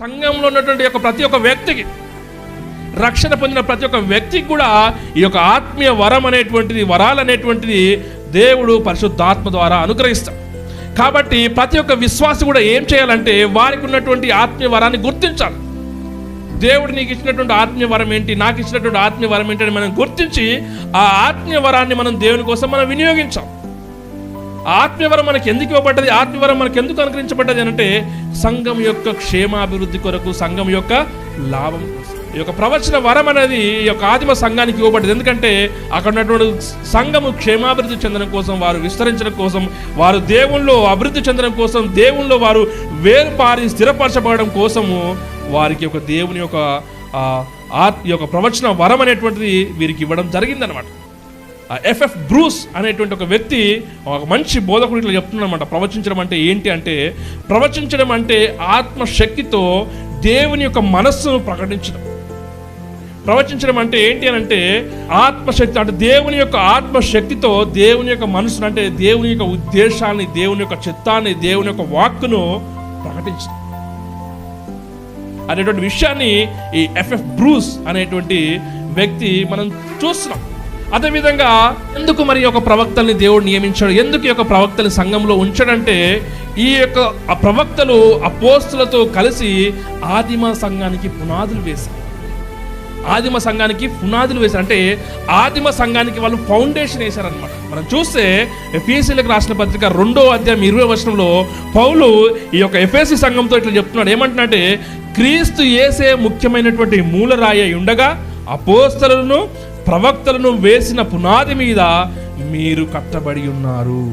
సంఘంలో ఉన్నటువంటి ప్రతి ఒక్క వ్యక్తికి, రక్షణ పొందిన ప్రతి ఒక్క వ్యక్తికి కూడా ఈ యొక్క ఆత్మీయ వరం అనేటువంటిది, వరాలు అనేటువంటిది దేవుడు పరిశుద్ధాత్మ ద్వారా అనుగ్రహిస్తాడు. కాబట్టి ప్రతి ఒక్క విశ్వాసి కూడా ఏం చేయాలంటే వారికి ఉన్నటువంటి ఆత్మీయ వరాన్ని గుర్తించాలి. దేవుడు నీకు ఇచ్చినటువంటి ఆత్మీయ వరం ఏంటి, నాకు ఇచ్చినటువంటి ఆత్మీయ వరం ఏంటి అని మనం గుర్తించి ఆ ఆత్మీయ వరాన్ని మనం దేవుని కోసం మనం వినియోగించాం. ఆత్మీయ వరం మనకి ఎందుకు ఇవ్వబడ్డది, ఆత్మీయ వరం మనకు ఎందుకు అనుగ్రహించబడ్డది అంటే సంఘం యొక్క క్షేమాభివృద్ధి కొరకు, సంఘం యొక్క లాభం కోసం. ఈ యొక్క ప్రవచన వరం అనేది ఈ యొక్క ఆదిమ సంఘానికి ఇవ్వబడ్డది. ఎందుకంటే అక్కడ ఉన్నటువంటి సంఘము క్షేమాభివృద్ధి చెందడం కోసం, వారు విస్తరించడం కోసం, వారు దేవుల్లో అభివృద్ధి చెందడం కోసం, దేవుల్లో వారు వేరుపారి స్థిరపరచబడడం కోసము వారికి ఒక దేవుని యొక్క ఈ యొక్క ప్రవచన వరం అనేటువంటిది వీరికి ఇవ్వడం జరిగిందనమాట. ఎఫ్ఎఫ్ బ్రూస్ అనేటువంటి ఒక వ్యక్తి, ఒక మంచి బోధకుడు ఇట్లా చెప్తున్నాడు అనమాట. ప్రవచించడం అంటే ఏంటి అంటే, ప్రవచించడం అంటే ఆత్మశక్తితో దేవుని యొక్క మనస్సును ప్రకటించడం. ప్రవచించడం అంటే ఏంటి అని అంటే ఆత్మశక్తి, అంటే దేవుని యొక్క ఆత్మశక్తితో దేవుని యొక్క మనసును, అంటే దేవుని యొక్క ఉద్దేశాన్ని, దేవుని యొక్క చిత్తాన్ని, దేవుని యొక్క వాక్కును ప్రకటించడం అనేటువంటి విషయాన్ని ఈ ఎఫ్ఎఫ్ బ్రూస్ అనేటువంటి వ్యక్తి మనం చూస్తున్నాం. అదేవిధంగా ఎందుకు మరి ఒక ప్రవక్తల్ని దేవుడు నియమించాడు, ఎందుకు ఈ యొక్క ప్రవక్తల్ని సంఘంలో ఉంచాడంటే ఈ యొక్క ఆ ప్రవక్తలు అపోస్తులతో కలిసి ఆదిమ సంఘానికి పునాదులు వేశారు. ఆదిమ సంఘానికి పునాదులు వేశారు అంటే ఆదిమ సంఘానికి వాళ్ళు ఫౌండేషన్ వేశారనమాట. మనం చూస్తే ఎఫెసీయులకు రాసిన పత్రిక 2వ అధ్యాయం 20వ వచనంలో పౌలు ఈ యొక్క ఎఫెసీ సంఘంతో ఇట్లా చెప్తున్నాడు. ఏమంటున్నాడంటే, క్రీస్తు యేసే ముఖ్యమైనటువంటి మూలరాయి ఉండగా అపోస్తలులను ప్రవక్తలను వేసిన పునాది మీద మీరు కట్టబడి ఉన్నారు.